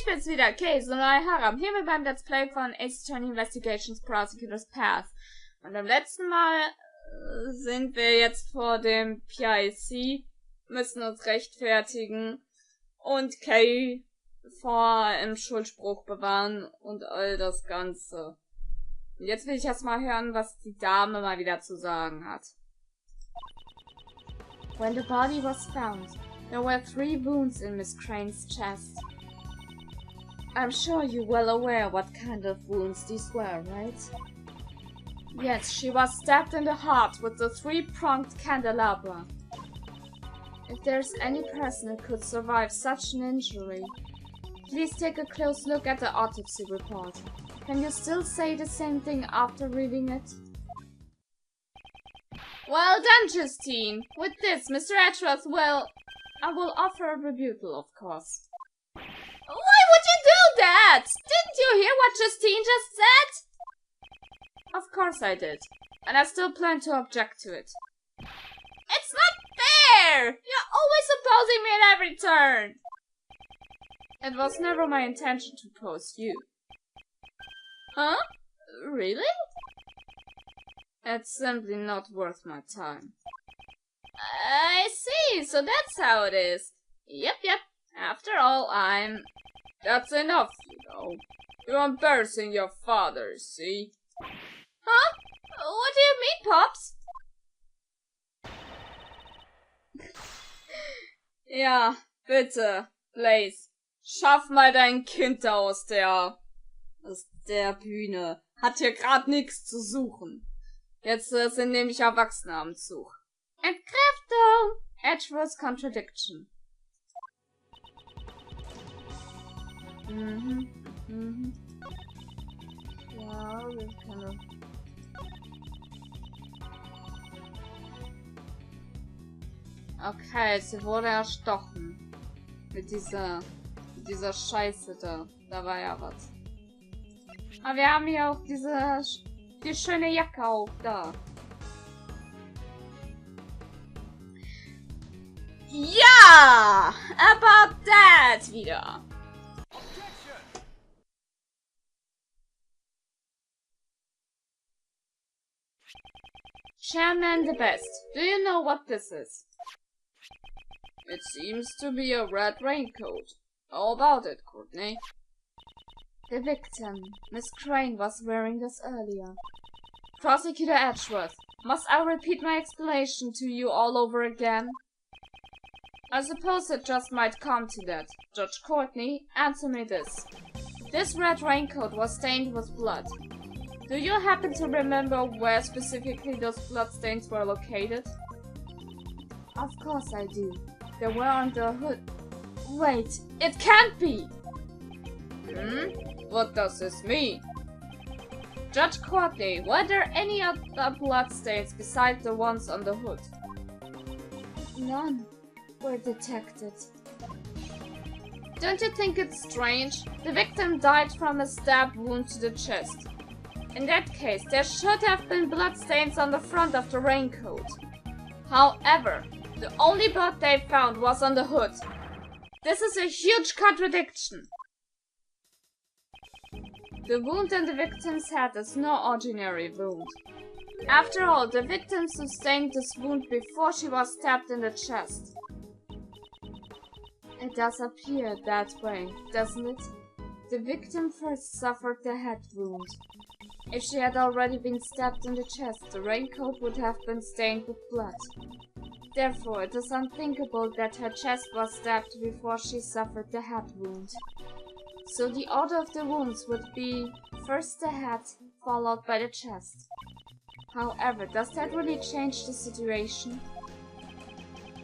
Ich bin's wieder, Case und Haram, hier mit beim Let's Play von Ace Attorney Investigations Prosecutor's Path. Und beim letzten Mal sind wir jetzt vor dem PIC, müssen uns rechtfertigen und Kay vor einem Schuldspruch bewahren und all das Ganze. Und jetzt will ich erst mal hören, was die Dame mal wieder zu sagen hat. When the body was found, there were 3 wounds in Miss Crane's chest. I'm sure you're well aware what kind of wounds these were, right? Yes, she was stabbed in the heart with the 3-pronged candelabra. If there's any person who could survive such an injury, please take a close look at the autopsy report. Can you still say the same thing after reading it? Well done, Justine! With this, Mr. Edgeworth I will offer a rebuttal, of course. Why would you do that? Didn't you hear what Justine just said? Of course I did. And I still plan to object to it. It's not fair! You're always opposing me at every turn! It was never my intention to oppose you. Huh? Really? It's simply not worth my time. I see, so that's how it is. Yep. After all, That's enough, you know. You're embarrassing your father, see? Huh? What do you mean, Pops? Ja, bitte, Blaze. Schaff mal dein Kind aus der Bühne. Hat hier grad nichts zu suchen. Jetzt sind nämlich Erwachsene am Zug. Entkräftung! Edgeworth's contradiction. Ja, wir können. Okay, sie wurde erstochen. Mit dieser Scheiße da. Da war ja was. Aber wir haben hier auch die schöne Jacke auch da. Ja! About that wieder. Chairman the best. Do you know what this is? It seems to be a red raincoat. How about it, Courtney? The victim, Miss Crane, was wearing this earlier. Prosecutor Edgeworth, must I repeat my explanation to you all over again? I suppose it just might come to that. Judge Courtney, answer me this. This red raincoat was stained with blood. Do you happen to remember where specifically those bloodstains were located? Of course I do. They were on the hood. Wait, it can't be! What does this mean? Judge Courtney, were there any other bloodstains besides the ones on the hood? None were detected. Don't you think it's strange? The victim died from a stab wound to the chest. In that case, there should have been bloodstains on the front of the raincoat. However, the only blood they found was on the hood. This is a huge contradiction. The wound in the victim's head is no ordinary wound. After all, the victim sustained this wound before she was stabbed in the chest. It does appear that way, doesn't it? The victim first suffered the head wound. If she had already been stabbed in the chest, the raincoat would have been stained with blood. Therefore, it is unthinkable that her chest was stabbed before she suffered the head wound. So the order of the wounds would be first the head, followed by the chest. However, does that really change the situation?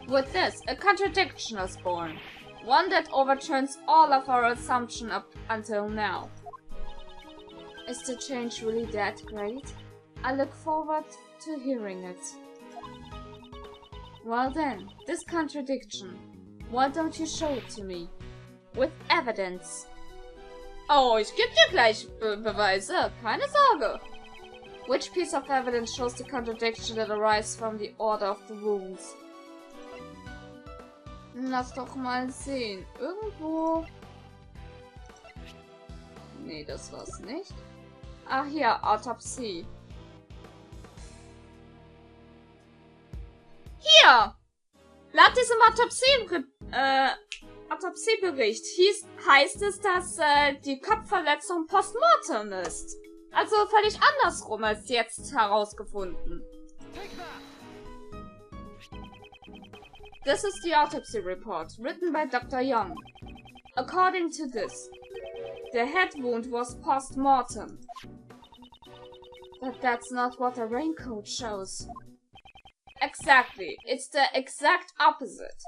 With this, a contradiction is born. One that overturns all of our assumptions up until now. Is the change really that great? I look forward to hearing it. Well then, this contradiction. Why don't you show it to me? With evidence. Oh, ich geb dir gleich Beweise, keine Sorge. Which piece of evidence shows the contradiction that arises from the order of the wounds? Lass doch mal sehen. Irgendwo Nee, das war's nicht. Ach hier, Autopsie. Hier! Laut diesem Autopsiebericht heißt es, dass die Kopfverletzung postmortem ist. Also völlig andersrum als jetzt herausgefunden. This is the autopsy report, written by Dr. Young. According to this, the head wound was post-mortem. But that's not what the raincoat shows. Exactly, it's the exact opposite.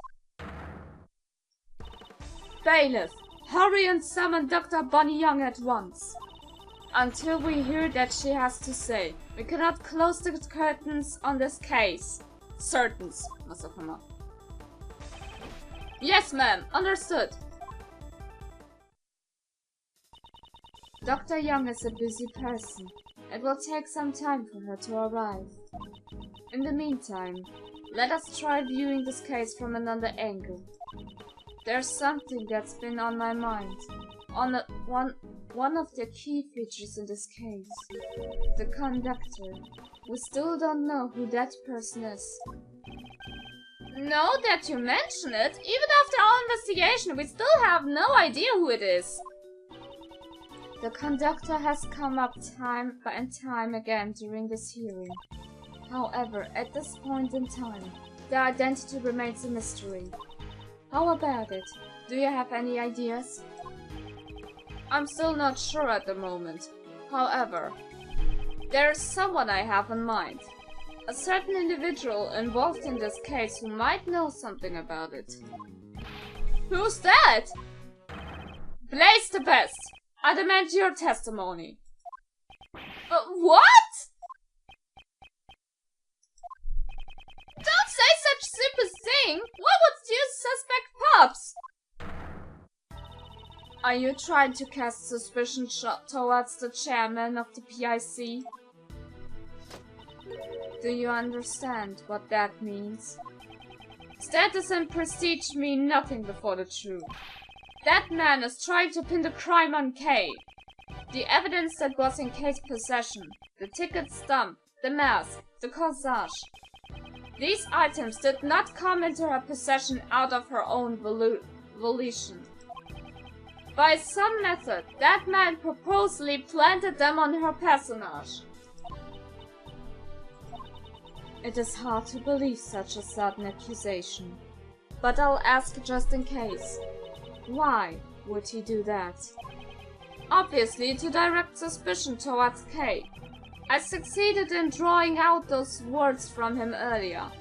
Bailiff, hurry and summon Dr. Bonnie Young at once. Until we hear that she has to say. We cannot close the curtains on this case. Curtains, was auch immer. Yes, ma'am, understood. Dr. Young is a busy person. It will take some time for her to arrive. In the meantime, let us try viewing this case from another angle. There's something that's been on my mind. One of the key features in this case. The conductor. We still don't know who that person is. Now that you mention it, even after our investigation, we still have no idea who it is. The conductor has come up time and time again during this hearing. However, at this point in time, the identity remains a mystery. How about it? Do you have any ideas? I'm still not sure at the moment. However, there's someone I have in mind. A certain individual involved in this case who might know something about it. Who's that? Blaze the best! I demand your testimony. What? Don't say such stupid thing! Why would you suspect pups? Are you trying to cast suspicion towards the chairman of the PIC? Do you understand what that means? Status and prestige mean nothing before the truth. That man is trying to pin the crime on Kay. The evidence that was in Kay's possession, the ticket stump, the mask, the corsage. These items did not come into her possession out of her own volition. By some method, that man purposely planted them on her personage. It is hard to believe such a sudden accusation, but I'll ask just in case. Why would he do that? Obviously to direct suspicion towards Kay. I succeeded in drawing out those words from him earlier.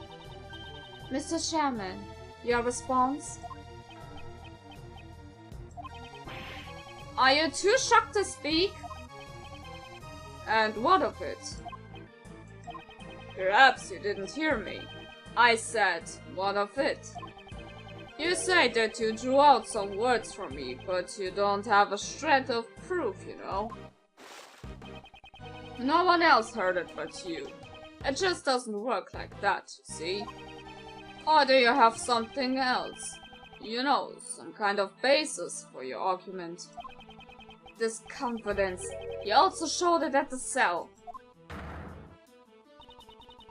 Mr. Chairman, your response? Are you too shocked to speak? And what of it? Perhaps you didn't hear me. I said, what of it? You say that you drew out some words from me, but you don't have a shred of proof, you know. No one else heard it but you. It just doesn't work like that, you see. Or do you have something else? You know, some kind of basis for your argument. This confidence. He also showed it at the cell.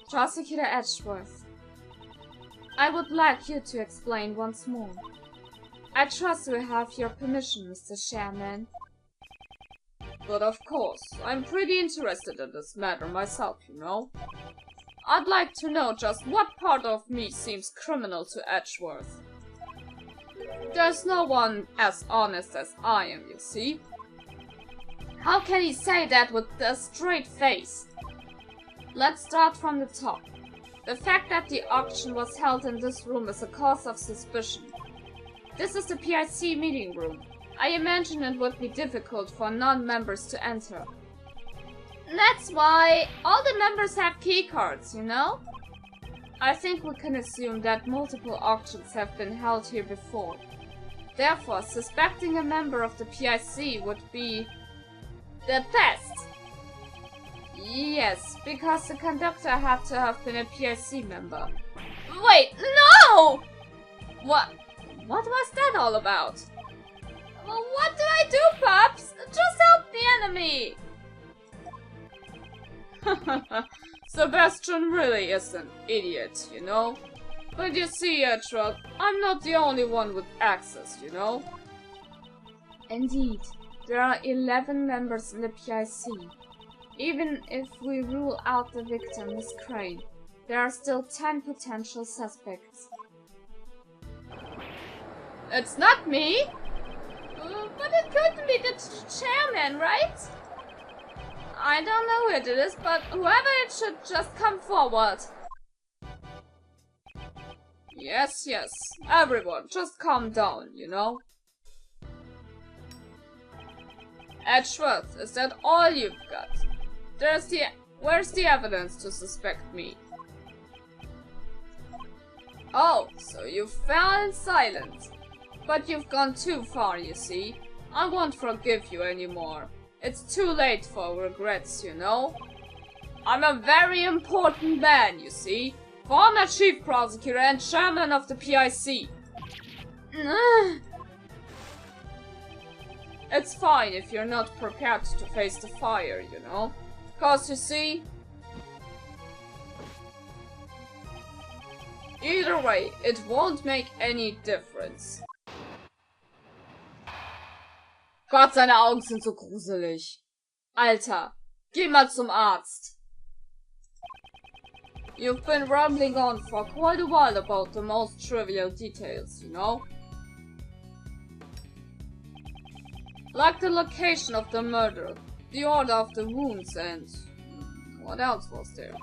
Prosecutor Edgeworth. I would like you to explain once more. I trust we have your permission, Mr. Chairman. But of course, I'm pretty interested in this matter myself, you know. I'd like to know just what part of me seems criminal to Edgeworth. There's no one as honest as I am, you see. How can he say that with a straight face? Let's start from the top. The fact that the auction was held in this room is a cause of suspicion. This is the PIC meeting room. I imagine it would be difficult for non-members to enter. That's why all the members have keycards, you know? I think we can assume that multiple auctions have been held here before. Therefore, suspecting a member of the PIC would be the best. Yes, because the conductor had to have been a PIC member. Wait, no! What was that all about? Well, what do I do, Pops? Just help the enemy! Sebastian really is an idiot, you know? But you see, Edgeworth, I'm not the only one with access, you know? Indeed, there are 11 members in the PIC. Even if we rule out the victim, Miss Crane, there are still 10 potential suspects. It's not me! But it couldn't be the chairman, right? I don't know who it is, but whoever it should just come forward. Yes, yes. Everyone, just calm down, you know? Edgeworth, is that all you've got? Where's the evidence to suspect me? Oh, so you fell in silence. But you've gone too far, you see. I won't forgive you anymore. It's too late for regrets, you know? I'm a very important man, you see. Former Chief Prosecutor and Chairman of the PIC. It's fine if you're not prepared to face the fire, you know? 'Cause you see... Either way, it won't make any difference. Gott, seine Augen sind so gruselig. Alter, geh mal zum Arzt. You've been rambling on for quite a while about the most trivial details, you know? Like the location of the murder, the order of the wounds, and... what else was there?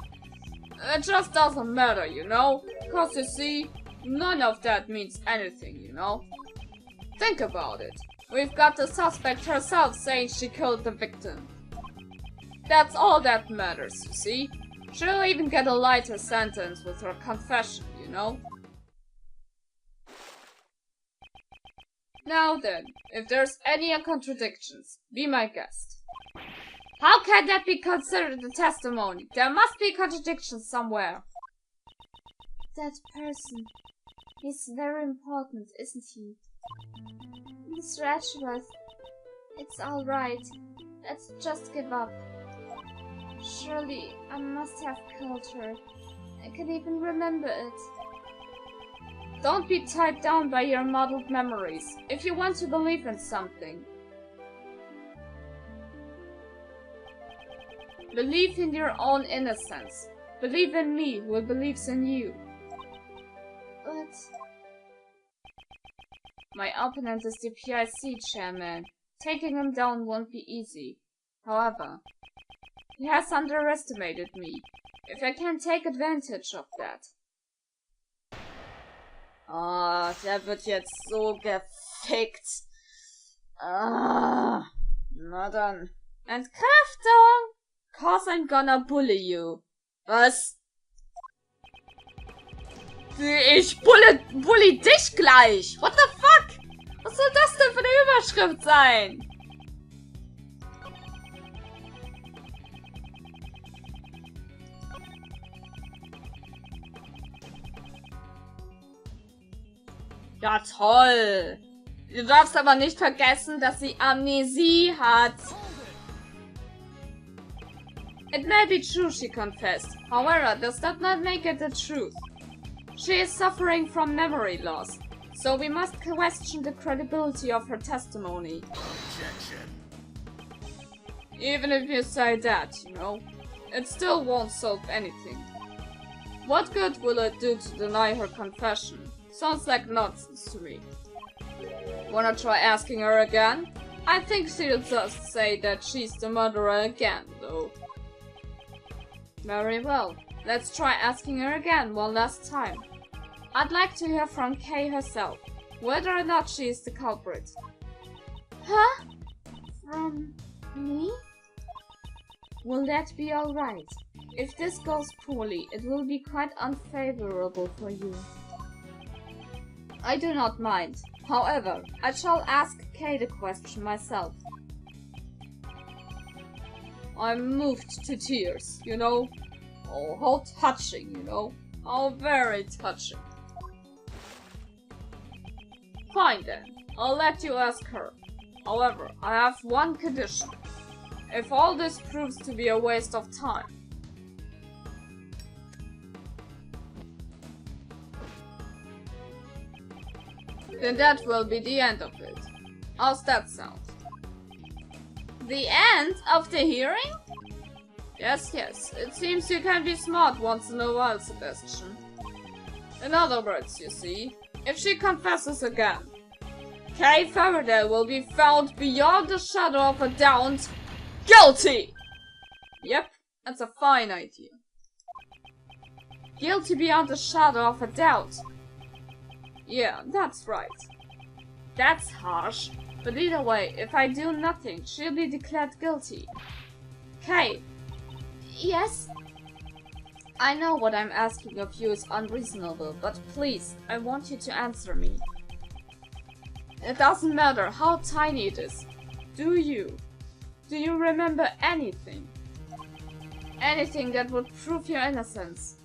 It just doesn't matter, you know? 'Cause you see, none of that means anything, you know? Think about it. We've got the suspect herself saying she killed the victim. That's all that matters, you see? She'll even get a lighter sentence with her confession, you know? Now then, if there's any contradictions, be my guest. How can that be considered a testimony? There must be contradictions somewhere. That person. He's very important, isn't he? Mr. Edgeworth, it's alright. Let's just give up. Surely, I must have killed her. I can even remember it. Don't be tied down by your muddled memories, if you want to believe in something. Believe in your own innocence. Believe in me, who believes in you. But... my opponent is the PIC chairman. Taking him down won't be easy. However, he has underestimated me. If I can take advantage of that. Ah, der wird jetzt so gefickt. Ah, na dann. Entkräftung! 'Cause I'm gonna bully you. Was? Ich bully dich gleich! What the fuck? Was soll das denn für eine Überschrift sein? Ja, toll! Du darfst aber nicht vergessen, dass sie Amnesie hat. It may be true she confessed. However, does that not make it the truth? She is suffering from memory loss, so we must question the credibility of her testimony. Objection. Even if you say that, you know, it still won't solve anything. What good will it do to deny her confession? Sounds like nonsense to me. Wanna try asking her again? I think she'll just say that she's the murderer again, though. Very well. Let's try asking her again one last time. I'd like to hear from Kay herself, whether or not she is the culprit. Huh? From me? Will that be alright? If this goes poorly, it will be quite unfavorable for you. I do not mind. However, I shall ask Kay the question myself. I'm moved to tears, you know? Oh, how touching, you know? How very touching. Fine then, I'll let you ask her. However, I have one condition. If all this proves to be a waste of time, then that will be the end of it. How's that sound? The end of the hearing? Yes, it seems you can be smart once in a while, Sebastian. In other words, you see, if she confesses again, Kay Faraday will be found beyond the shadow of a doubt guilty! Yep, that's a fine idea. Guilty beyond the shadow of a doubt. Yeah, that's right. That's harsh, but either way, if I do nothing, she'll be declared guilty. Kay. Yes? I know what I'm asking of you is unreasonable, but please, I want you to answer me. It doesn't matter how tiny it is. Do you remember anything? Anything that would prove your innocence?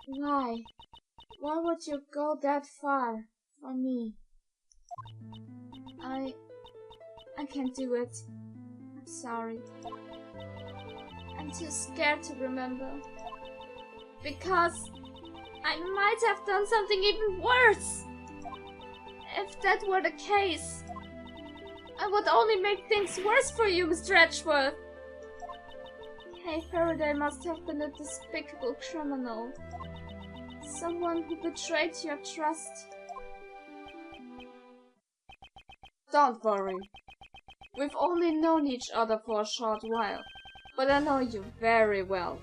Why? Why would you go that far for me? I can't do it. I'm sorry. I'm too scared to remember. Because I might have done something even worse. If that were the case, I would only make things worse for you, Mr. Edgeworth. Kay Faraday must have been a despicable criminal. Someone who betrayed your trust. Don't worry. We've only known each other for a short while, but I know you very well.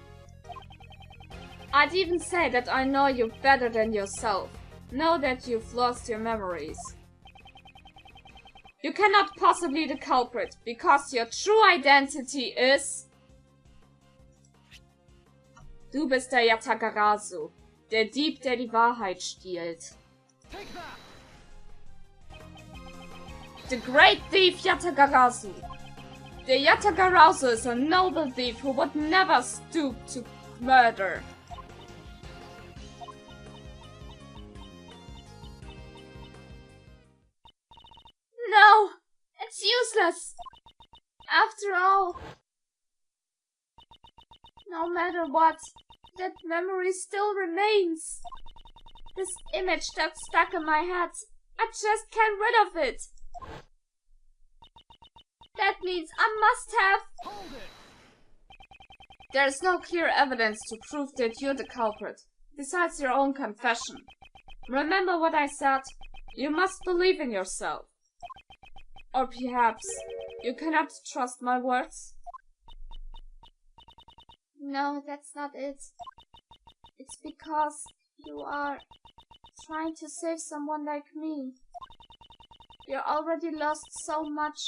I'd even say that I know you better than yourself. Know that you've lost your memories. You cannot possibly be the culprit, because your true identity is... Du bist der Yatagarasu, der Dieb, der die Wahrheit stiehlt. The great thief Yatagarasu. The Yatagarasu is a noble thief who would never stoop to murder. No! It's useless! After all, no matter what, that memory still remains. This image that's stuck in my head, I just can't rid of it. That means I must have... Hold it. There's no clear evidence to prove that you're the culprit, besides your own confession. Remember what I said? You must believe in yourself. Or perhaps you cannot trust my words? No, that's not it. It's because you are trying to save someone like me. You already lost so much,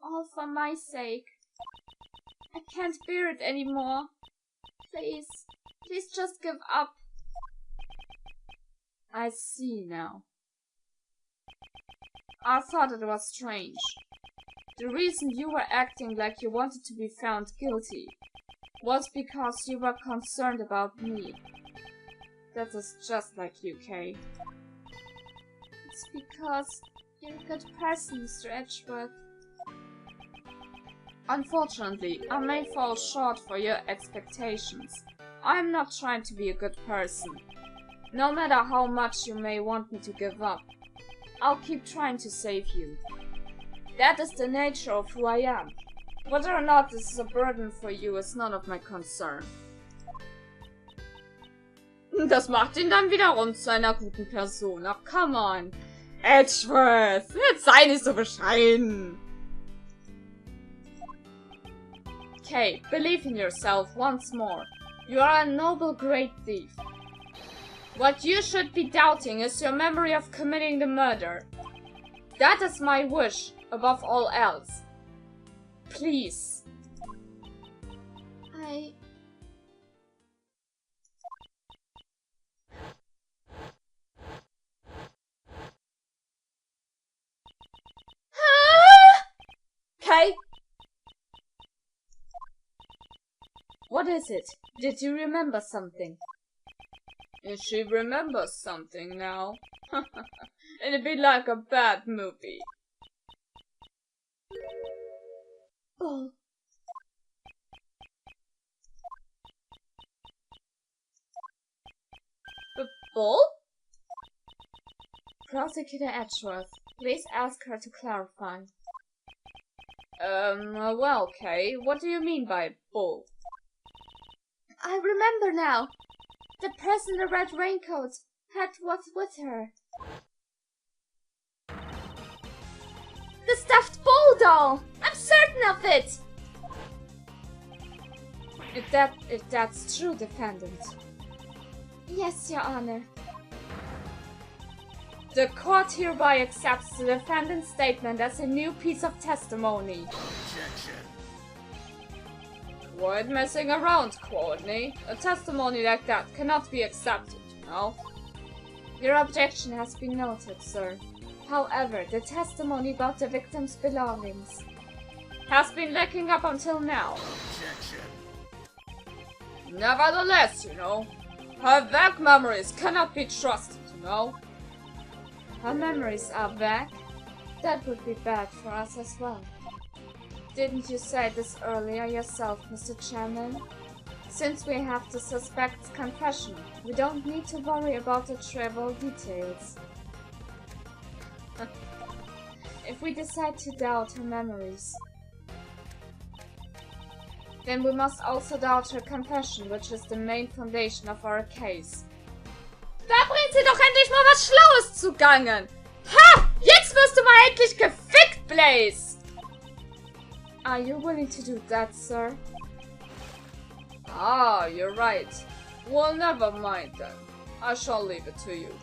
all for my sake. I can't bear it anymore. Please, please just give up. I see now. I thought it was strange. The reason you were acting like you wanted to be found guilty was because you were concerned about me. That is just like you, Kay. It's because you're a good person, Mr. Edgeworth. Unfortunately, I may fall short for your expectations. I'm not trying to be a good person. No matter how much you may want me to give up, I'll keep trying to save you. That is the nature of who I am. Whether or not this is a burden for you is none of my concern. Das macht ihn dann wiederum zu einer guten Person. Ach, come on. Edgeworth, jetzt sei nicht so bescheiden. Kay, believe in yourself once more. You are a noble great thief. What you should be doubting is your memory of committing the murder. That is my wish, above all else. Please. Kay? What is it? Did you remember something? She remembers something now. In really be like a bad movie. Bull. Bull? Prosecutor Edgeworth, please ask her to clarify. Well, Kay, what do you mean by bull? I remember now. The person in the red raincoat had what's with her. The stuffed bull doll! I'm certain of it! If that's true, defendant. Yes, Your Honor. The court hereby accepts the defendant's statement as a new piece of testimony. Objection. Quit messing around, Courtney. A testimony like that cannot be accepted, you know? Your objection has been noted, sir. However, the testimony about the victim's belongings has been lacking up until now. Objection. Nevertheless, you know, her vague memories cannot be trusted, you know? Her memories are vague? That would be bad for us as well. Didn't you say this earlier yourself, Mr. Chairman? Since we have the suspect's confession, we don't need to worry about the trivial details. If we decide to doubt her memories, then we must also doubt her confession, which is the main foundation of our case. Da bringt sie doch endlich mal was Schlaues zugange! Ha! Jetzt wirst du mal endlich gefickt, Blaze! Are you willing to do that, sir? Ah, you're right. Well, never mind then. I shall leave it to you.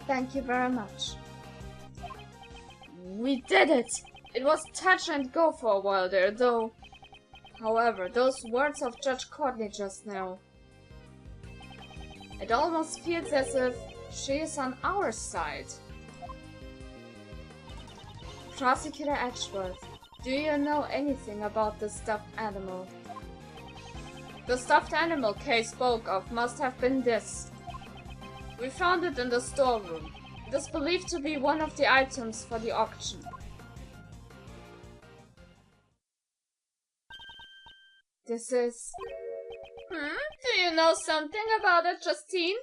Thank you very much. We did it! It was touch and go for a while there, though. However, those words of Judge Courtney just now. It almost feels as if she is on our side. Prosecutor Edgeworth, do you know anything about the stuffed animal? The stuffed animal Kay spoke of must have been this. We found it in the storeroom. It is believed to be one of the items for the auction. This is... Do you know something about it, Justine?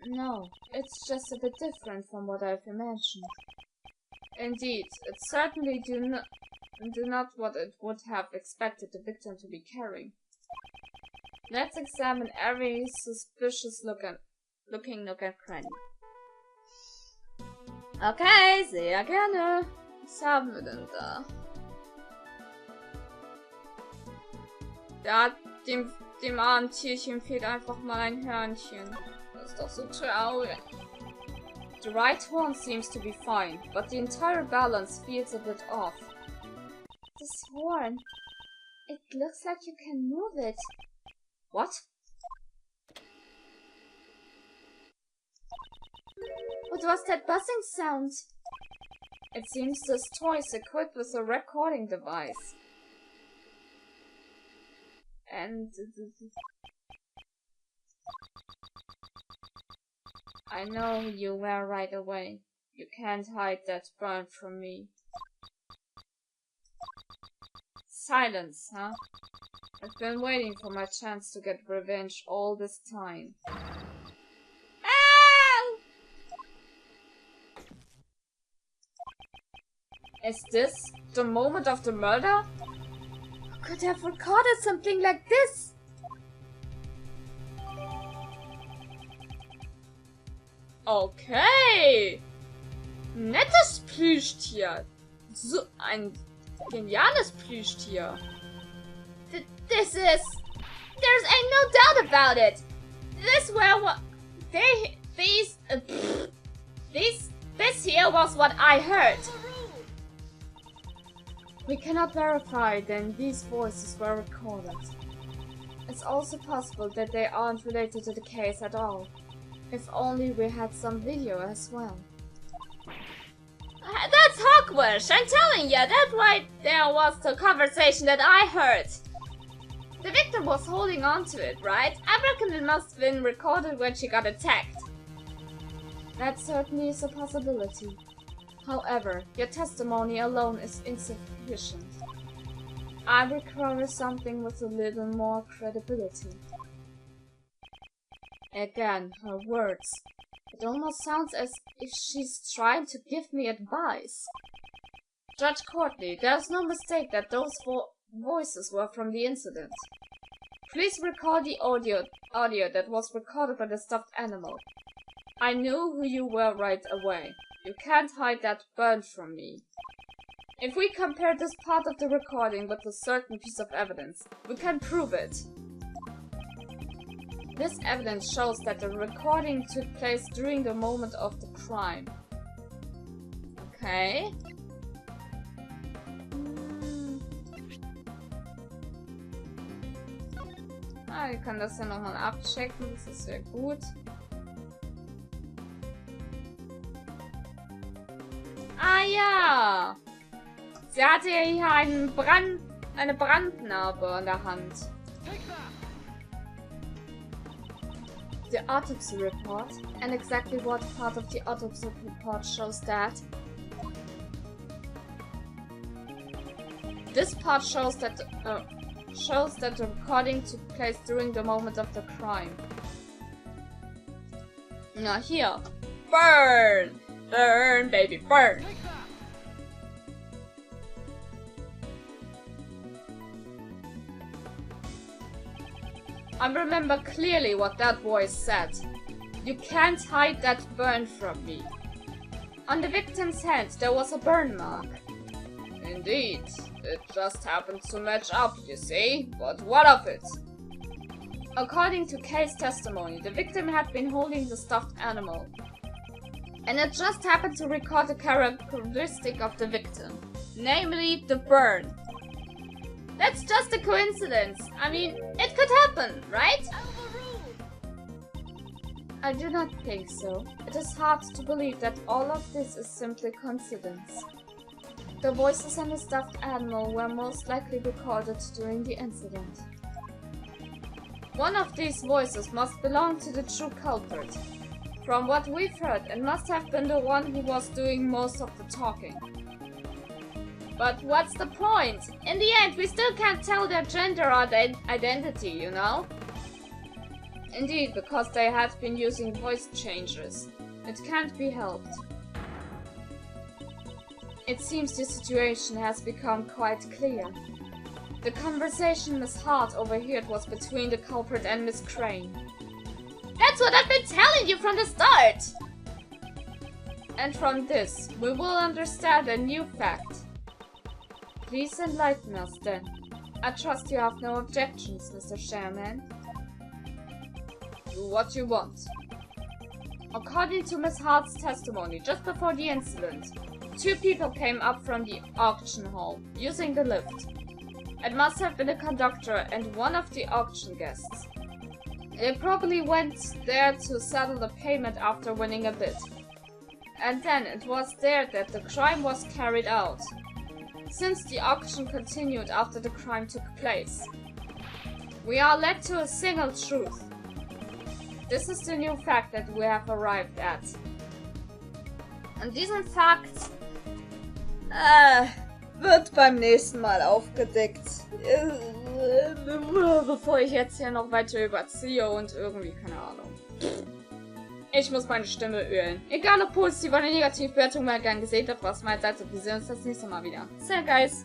No, it's just a bit different from what I've imagined. Indeed, it's certainly do not what it would have expected the victim to be carrying. Let's examine every suspicious looking nook and cranny. Okay, sehr gerne. Was haben wir denn da? Ja, dem armen Tierchen fehlt einfach mal ein Hörnchen. Das ist doch so traurig. The right horn seems to be fine, but the entire balance feels a bit off. This horn... It looks like you can move it. What? What was that buzzing sound? It seems this toy is equipped with a recording device. And... I know who you were right away. You can't hide that burn from me. Silence, huh? I've been waiting for my chance to get revenge all this time. Ow! Is this the moment of the murder? Who could have recorded something like this? Okay! Nettes Plüschtier! So ein geniales Plüschtier! This is... There's ain't no doubt about it! This were what... This here was what I heard! We cannot verify then these voices were recorded. It's also possible that they aren't related to the case at all. If only we had some video as well. That's hogwash! I'm telling ya, that's why there was the conversation that I heard. The victim was holding on to it, right? I reckon it must have been recorded when she got attacked. That certainly is a possibility. However, your testimony alone is insufficient. I require something with a little more credibility. Again, her words. It almost sounds as if she's trying to give me advice. Judge Courtney, there's no mistake that those voices were from the incident. Please recall the audio that was recorded by the stuffed animal. I knew who you were right away. You can't hide that burn from me. If we compare this part of the recording with a certain piece of evidence, we can prove it. This evidence shows that the recording took place during the moment of the crime. Okay. Ich kann das ja nochmal abchecken, das ist sehr gut. Ah ja! Sie hatte ja hier eine Brandnarbe an der Hand. The autopsy report, and exactly what part of the autopsy report shows that? This part shows that the recording took place during the moment of the crime. Now here, burn! Burn, baby, burn! I remember clearly what that voice said. You can't hide that burn from me. On the victim's hand there was a burn mark. Indeed, it just happened to match up, you see, but what of it? According to case testimony, the victim had been holding the stuffed animal. And it just happened to record a characteristic of the victim, namely the burn. That's just a coincidence. I mean, it could happen, right? I do not think so. It is hard to believe that all of this is simply coincidence. The voices and the stuffed animal were most likely recorded during the incident. One of these voices must belong to the true culprit. From what we've heard, it must have been the one who was doing most of the talking. But what's the point? In the end, we still can't tell their gender or their identity, you know? Indeed, because they had been using voice changers. It can't be helped. It seems the situation has become quite clear. The conversation Miss Hart overheard was between the culprit and Miss Crane. That's what I've been telling you from the start! And from this, we will understand a new fact. Please enlighten us then. I trust you have no objections, Mr. Chairman. Do what you want. According to Miss Hart's testimony, just before the incident, 2 people came up from the auction hall, using the lift. It must have been a conductor and one of the auction guests. They probably went there to settle the payment after winning a bid. And then it was there that the crime was carried out. Since the auction continued after the crime took place. We are led to a single truth. This is the new fact that we have arrived at. Und diesen Fakt wird beim nächsten Mal aufgedeckt. Bevor ich jetzt hier noch weiter überziehe und irgendwie, keine Ahnung. Ich muss meine Stimme ölen. Egal ob positiv oder negativ, Bewertung mal gern gesehen habt, was meint seid, wir sehen uns das nächste Mal wieder. So guys.